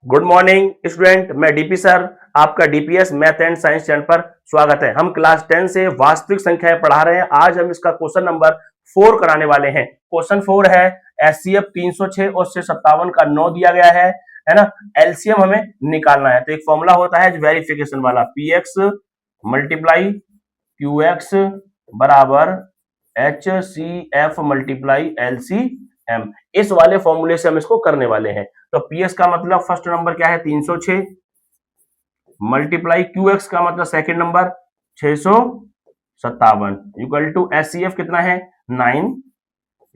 Good morning student, मैं DP sir आपका DPS math and science channel पर स्वागत है। हम क्लास 10 से वास्तविक संख्याएं पढ़ा रहे हैं। आज हम इसका क्वेश्चन नंबर 4 कराने वाले हैं। क्वेश्चन 4 है एचसीएफ 306 और 57 का 9 दिया गया है ना। एलसीएम हमें निकालना है, तो एक फॉर्मूला होता है वेरिफिकेशन वाला, P X multiply Q X बराबर H C F multiply L C M. इस वाले फॉर्मूले से हम इसको करने वाले हैं। तो पीएस का मतलब फर्स्ट नंबर क्या है 306 मल्टीप्लाई क्यूएक्स का मतलब second number 657 equal to HCF कितना है 9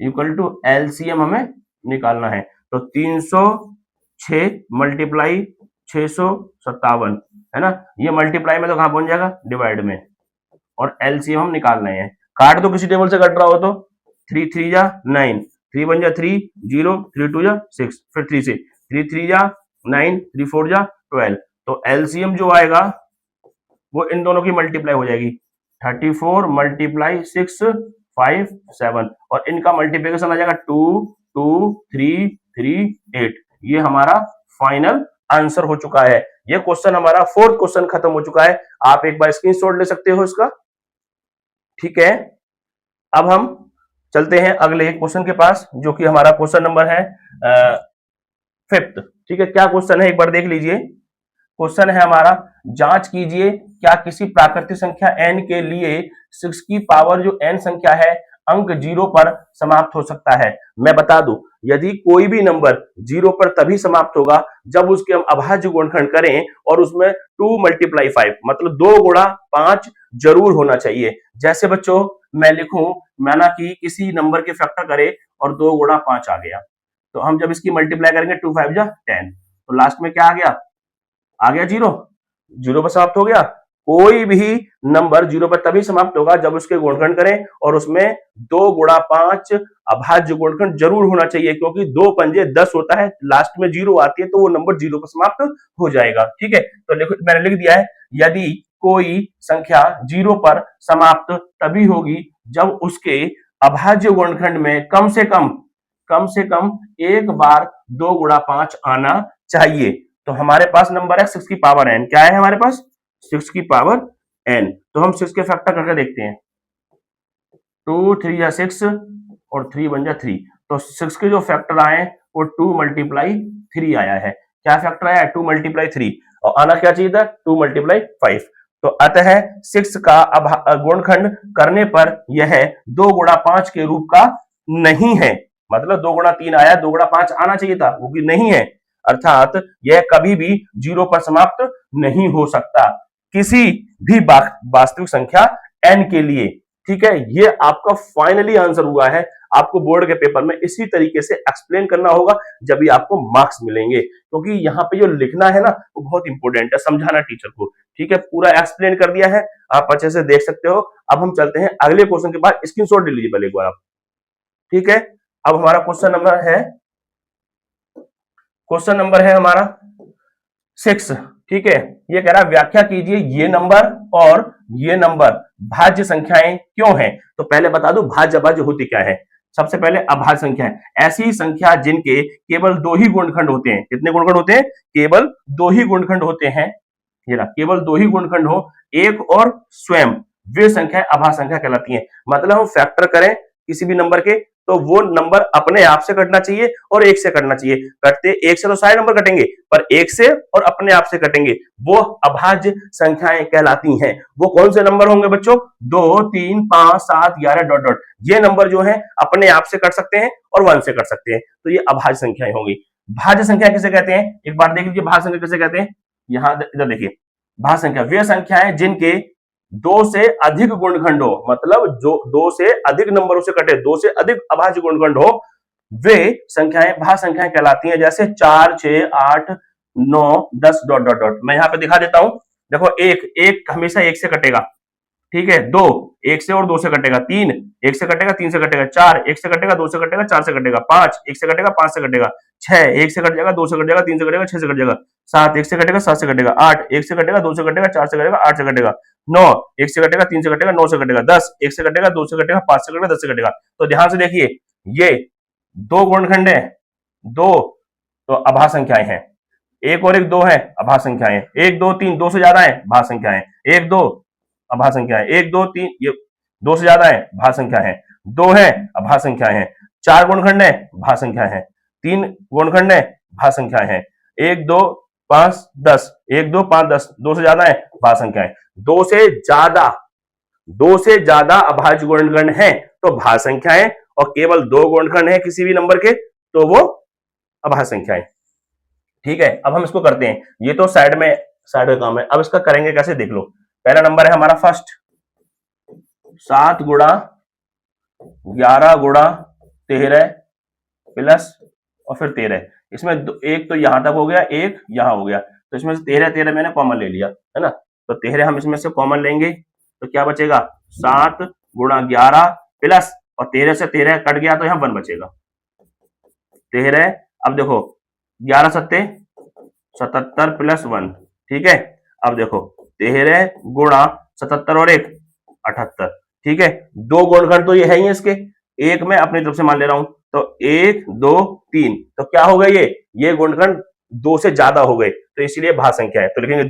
इक्वल टू एलसीएम हमें निकालना है। तो 306 मल्टीप्लाई 657 है ना, ये मल्टीप्लाई में तो कहां पहुंच जाएगा डिवाइड में, और एलसीएम हम निकाल रहे हैं। काट तो किसी टेबल से कट रहा हो तो 3 3 जा 9, 3 1 जा 3 0, 3 2 जा 6, फिर 3 से 3 3 जा 9, 3 4 जा 12। तो एलसीएम जो आएगा वो इन दोनों की मल्टीप्लाई हो जाएगी 34 मल्टीप्लाई 6 5 7, और इनका मल्टीप्लिकेशन आ जाएगा 2 2 3 3 8। ये हमारा फाइनल आंसर हो चुका है। ये क्वेश्चन हमारा फोर्थ क्वेश्चन खत्म हो चुका है। आप एक बार स्क्रीनशॉट ले सकते हो इसका, ठीक है। अब हम चलते हैं अगले क्वेश्चन के पास, जो कि हमारा क्वेश्चन नंबर है 5th। ठीक है, क्या क्वेश्चन है एक बार देख लीजिए। क्वेश्चन है हमारा, जांच कीजिए क्या किसी प्राकृतिक संख्या n के लिए 6 की पावर जो n संख्या है अंक 0 पर समाप्त हो सकता है। मैं बता दूं, यदि कोई भी नंबर 0 पर तभी समाप्त होगा जब उसके हम अभाज्य गुणनखंड करें और उसमें 2 मल्टीप्लाई 5 मतलब 2 गुणा 5 जरूर होना चाहिए। जैसे बच्चों मैं लिखूं, माना कि किसी नंबर के फैक्टर करे और 2 गुणा 5 आ गया, तो हम जब इसकी मल्टीप्लाई करेंगे 2 5 जा 10, तो लास्ट में क्या आ गया 0, 0 पर समाप्त हो गया। कोई भी नंबर 0 पर तभी समाप्त होगा जब उसके गुणनखंड करें और उसमें 2 गुणा 5 अभाज्य गुणनखंड जरूर होना चाहिए, क्योंकि 2 पंजे 10 होता है, लास्ट में 0 आती है तो वो नंबर 0 पर समाप्त हो जाएगा। ठीक है, तो मैंने लिख दिया है, यदि कोई संख्या 0 पर समाप्त तभी होगी जब उसके अभाज्य गुणनखंड में कम से कम एक बार 2 गुणा 5 आना चाहिए। तो हमारे पास नंबर है 6 की पावर n। क्या है हमारे पास 6 की पावर n। तो हम 6 के फैक्टर करके देखते हैं, 2 3 जा 6 और 3 1 जा 3। तो 6 के जो फैक्टर आए वो 2 मल्टीप्लाई 3 आया है। क्या फैक्टर आया 2 मल्टीप्लाई 3, और आना क्या चाहिए था 2 मल्टीप्लाई 5। तो अतः 6 का गुणनखंड करने पर यह 2 गुणा 5 के रूप का नहीं है। मतलब 2 गुणा 3 आया, 2 गुणा 5 आना चाहिए था, वो भी नहीं है। अर्थात यह कभी भी 0 पर समाप्त नहीं हो सकता किसी भी वास्तविक संख्या n के लिए। ठीक है, ये आपका फाइनली आंसर हुआ है। आपको बोर्ड के पेपर में इसी तरीके से एक्सप्लेन करना होगा, जब भी आपको मार्क्स मिलेंगे, क्योंकि यहाँ पे जो लिखना है ना वो बहुत इंपॉर्टेंट है, समझाना टीचर को। ठीक है, पूरा एक्सप्लेन कर दिया है, आप अच्छे से देख सकते हो। अब हम चलते हैं अगले क्वेश्चन के बाद, स्क्रीनशॉट ले लीजिए पहले एक बार आप। ठीक है, अब हमारा क्वेश्चन नंबर है हमारा 6। ठीक है, ये कह रहा है व्याख्या कीजिए ये नंबर और ये नंबर भाज्य संख्याएं क्यों हैं। तो पहले बता दो भाज्य अभाज्य होती क्या है। सबसे पहले अभाज्य संख्या है ऐसी संख्या जिनके केवल 2 ही गुणनखंड होते हैं। कितने गुणनखंड होते हैं, केवल 2 ही गुणनखंड होते हैं। ये ना, केवल 2 ही गुणनखंड हो, एक और स्वयं, वे संख्याएं अभाज्य संख्या कहलाती हैं। मतलब हम फैक्टर करें किसी भी नंबर के तो वो नंबर अपने आप से कटना चाहिए और एक से कटना चाहिए। कटते एक से तो सारे नंबर कटेंगे, पर एक से और अपने आप से कटेंगे, वो अभाज्य संख्याएं कहलाती हैं। वो कौन से नंबर होंगे बच्चों, 2 3 5 7 11 डॉट डॉट। ये नंबर जो है अपने आप से कट सकते हैं और 1 से कट सकते हैं, तो ये अभाज्य संख्याएं होंगी। भाज्य संख्या किसे कहते हैं, एक बार देख लीजिए भाज्य संख्या किसे कहते हैं। यहां इधर देखिए, भाज्य संख्या वे संख्याएं जिनके 2 से अधिक गुणनखंड हो, मतलब जो 2 से अधिक नंबरों से कटे, 2 से अधिक अभाज्य गुणनखंड हो, वे संख्याएं भाज्य संख्याएं कहलाती हैं। जैसे 4 6 8 9 10 डॉट डॉट डॉट। मैं यहां पे दिखा देता हूं, देखो एक हमेशा 1 से कटेगा, ठीक है, 2 1 से और 2 से कटेगा, 3 1 से कटेगा 3 से कटेगा, 4 1 से कटेगा 2 से कटेगा 4 से कटेगा, 5 1 से कटेगा 5 से कटेगा, 6 1 से कट जाएगा 2 से कट जाएगा 3 से कटेगा 6 से कट जाएगा, 7 1 से कटेगा 7 से कटेगा, 8 1 से कटेगा 2 से कटेगा 4 से कटेगा 8 से कटेगा, 9 1 से कटेगा 3 से कटेगा 9 से कटेगा, 10 1 से कटेगा 2 से कटेगा 5 से कटेगा 10 से कटेगा। तो ध्यान से देखिए, ये 2 गुणनखंड है, 2 तो अभाज्य संख्याएं हैं। एक और एक दो है, अभाज्य संख्याएं। एक दो तीन, दो से ज्यादा है, भाज्य संख्याएं। एक दो अभाज्य संख्याएं। एक दो तीन, ये दो से ज्यादा है, भाज्य संख्या है। दो है, अभाज्य संख्या है। चार गुणखंड है, भाज्य संख्या है। तीन गुणखंड है, भाज्य संख्या है। एक दो पांच दस, एक दो पांच दस, दो से ज्यादा है, भाज्य संख्या है। दो से ज्यादा अभाज्य गुणनखंड है तो भाज्य संख्या है, और केवल दो गुणनखंड है किसी भी नंबर के तो वो अभाज्य संख्या है। ठीक है, अब हम इसको करते हैं। ये तो साइड का काम है। अब इसका करेंगे कैसे, देख लो। पहला नंबर है हमारा फर्स्ट, 7 गुणा 11 गुणा 13 प्लस और फिर 13। इसमें एक तो यहां तक हो गया, एक यहां हो गया, तो इसमें से 13 मैंने कॉमन ले लिया, है ना। तो 13 हम इसमें से कॉमन लेंगे तो क्या बचेगा, 7 गुणा 11 प्लस, और 13 से 13 कट गया तो यहां 1 बचेगा, 13। अब देखो 11 सत्ते 77 प्लस 1, ठीक है। अब देखो 13 गुणा 77 और 1 78, ठीक है। दो गुणनखंड तो ये है ही है इसके, एक मैं अपनी तरफ से मान ले रहा हूं, तो 1 2 3, तो क्या हो गए ये गुणनखंड दो से ज्यादा हो गए, तो इसीलिए भाज्य संख्या है। तो लिखेंगे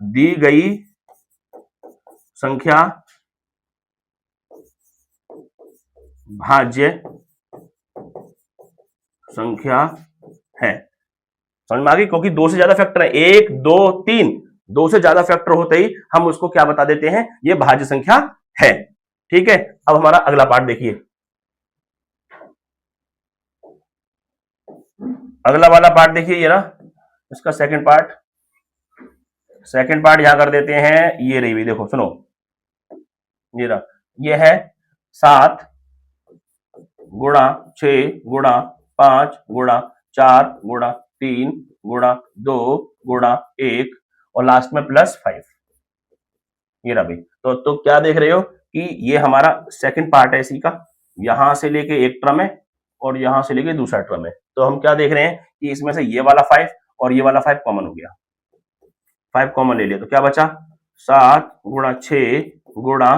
दी गई संख्या भाज्य संख्या है। समझ में आ गई, क्योंकि दो से ज्यादा फैक्टर है, 1 2 3, दो से ज्यादा फैक्टर होते ही हम उसको क्या बता देते हैं, ये भाज्य संख्या है। ठीक है, अब हमारा अगला पार्ट देखिए। अगला वाला पार्ट देखिए, ये ना इसका सेकंड पार्ट यहां कर देते हैं। ये रही भी, देखो सुनो, ये रहा, ये है 7 गुणा 6 गुणा 5 गुणा 4 गुणा 3 गुणा 2 गुणा 1 और लास्ट में प्लस 5। ये रहा भाई। तो क्या देख रहे हो कि ये हमारा सेकंड पार्ट है इसी का, यहां से लेके एक टर्म है और यहां से लेके दूसरा टर्म है। तो हम क्या देख रहे हैं कि इसमें से ये वाला 5 और ये वाला 5 कॉमन हो गया, 5 कॉमन ले लिया, तो क्या बचा, 7 गुणा 6 गुणा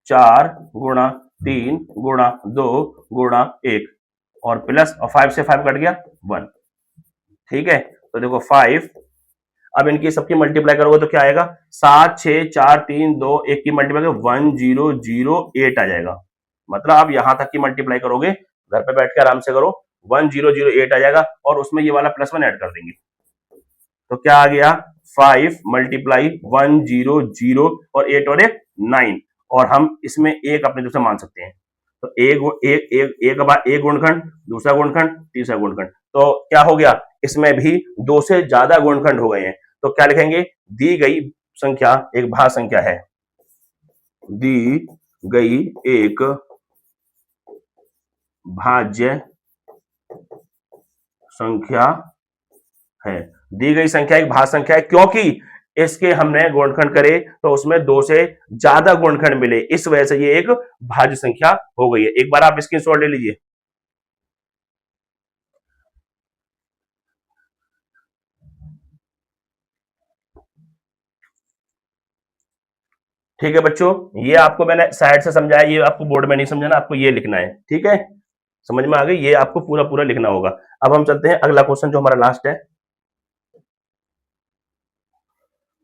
4 गुणा 3 गुणा 2 गुणा 1 और प्लस, और 5 से 5 कट गया 1। ठीक है, तो देखो 5, अब इनकी सबकी मल्टीप्लाई करोगे तो क्या आएगा, 7 6 4 3 2 1 की मल्टीप्लाई 1008 आ जाएगा। मतलब आप यहां तक की मल्टीप्लाई करोगे, घर पे बैठ के आराम से करो, 1008 आ जाएगा, और उसमें ये वाला +1 ऐड कर देंगे, तो क्या आ गया, 5 मल्टीप्लाई 100 और 8 और 1 9, और हम इसमें एक अपने तरफ से मान सकते हैं। तो एक गुणखंड, दूसरा गुणखंड, तीसरा गुणखंड, तो क्या हो गया, इसमें भी दो से ज्यादा गुणखंड हो गए हैं। तो क्या लिखेंगे, दी गई संख्या एक भाज्य संख्या है, दी गई एक भाज्य संख्या है। दी गई संख्या एक भाज्य संख्या है क्योंकि इसके हमने गुणनखंड करे तो उसमें दो से ज्यादा गुणनखंड मिले, इस वजह से ये एक भाज्य संख्या हो गई है। एक बार आप स्क्रीनशॉट ले लीजिए। ठीक है बच्चों, ये आपको मैंने साइड से समझाया, ये आपको बोर्ड में नहीं समझाना, आपको ये लिखना है। ठीक है, समझ में आ गई, ये आपको पूरा पूरा लिखना होगा। अब हम चलते हैं अगला क्वेश्चन जो हमारा लास्ट है।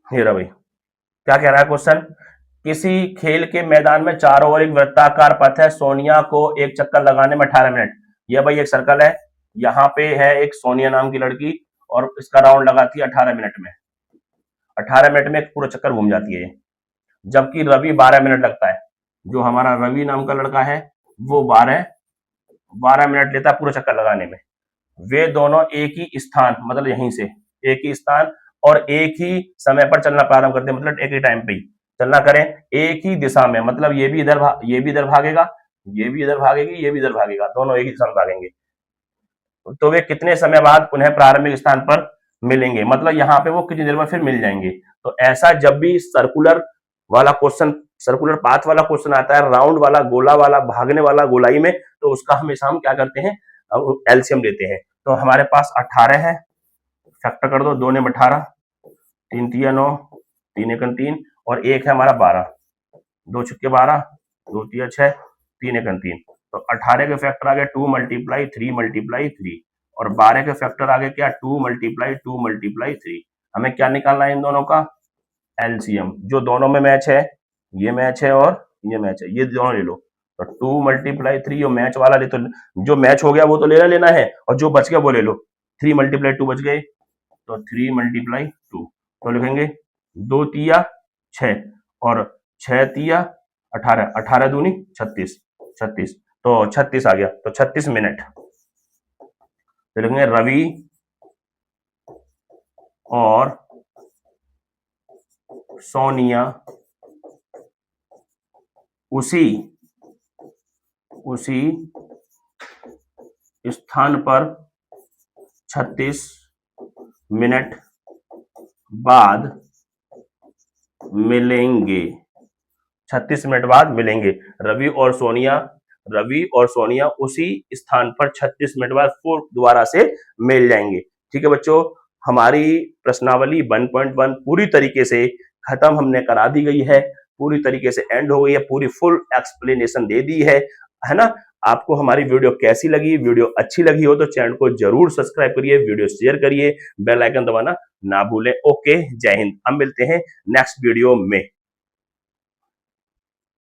ये रहा भाई, क्या कह रहा है क्वेश्चन, किसी खेल के मैदान में चारों ओर एक वृत्ताकार पथ है, सोनिया को एक चक्कर लगाने में 18 मिनट। यह भाई एक सर्कल है, यहाँ पे है एक सोनिया नाम की लड़की, और इसका राउंड लगाती है 18 मिनट में। 18 मिनट में एक पूरा चक्कर घूम जाती है, जबकि रवि 12 मिनट लगता है। जो हमारा रवि नाम का लड़का है वो 12 मिनट लेता है पूरा चक्कर लगाने में। वे दोनों एक ही स्थान, मतलब यहीं से एक ही स्थान और एक ही समय पर चलना प्रारंभ करते हैं, मतलब एक ही टाइम पे ही चलना करें, एक ही दिशा में, मतलब ये भी इधर भागेगा, ये भी इधर भागेगी, ये भी इधर भागेगा, दोनों एक ही दिशा में भागेंगे। तो वे कितने समय बाद पुनः प्रारंभिक स्थान पर मिलेंगे, मतलब यहाँ पे वो कितनी देर में फिर मिल जाएंगे। तो ऐसा जब भी सर्कुलर वाला क्वेश्चन, सर्कुलर पाथ वाला क्वेश्चन आता है, राउंड वाला, गोला वाला, भागने वाला गोलाई में, तो उसका हमेशा हम क्या करते हैं, एलसीएम लेते हैं। तो हमारे पास 18 है, फैक्टर कर दो, 2 ने 18, 3 तिया 9, 3 एकन 3, और एक है हमारा 12, 2 छक्के 12, 2 तिया 6, 3 एकन 3, तो 18 के फैक्टर आ गया 2 × 3 × 3, और 12 के फैक्टर आगे क्या 2 मल्टीप्लाई 3। हमें क्या निकालना है इन दोनों का एलसीएम। जो दोनों में मैच है, ये मैच है और ये मैच है, ये दोनों ले लो। तो 2 मल्टीप्लाई 3 और मैच वाला ले, तो जो मैच हो गया वो तो लेना है और जो बच गया वो ले लो। 3 मल्टीप्लाई 2 बच गए, तो 3 मल्टीप्लाई 2 तो लिखेंगे 2 तिया 6 और 6 तिया 18, 18 दूनी 36, 36 तो 36 आ गया, तो 36 मिनट। तो लिखेंगे रवि और सोनिया उसी स्थान पर 36 मिनट बाद मिलेंगे। 36 मिनट बाद मिलेंगे। रवि और सोनिया उसी स्थान पर 36 मिनट बाद फिर दोबारा से मिल जाएंगे। ठीक है बच्चों, हमारी प्रश्नावली 1.1 पूरी तरीके से खत्म हमने करा दी गई है, पूरी तरीके से एंड हो गई है, पूरी फुल एक्सप्लेनेशन दे दी है ना। आपको हमारी वीडियो कैसी लगी? वीडियो अच्छी लगी हो तो चैनल को जरूर सब्सक्राइब करिए, वीडियो शेयर करिए, बेल आइकन दबाना ना भूलें। ओके, जय हिंद। हम मिलते हैं नेक्स्ट वीडियो में।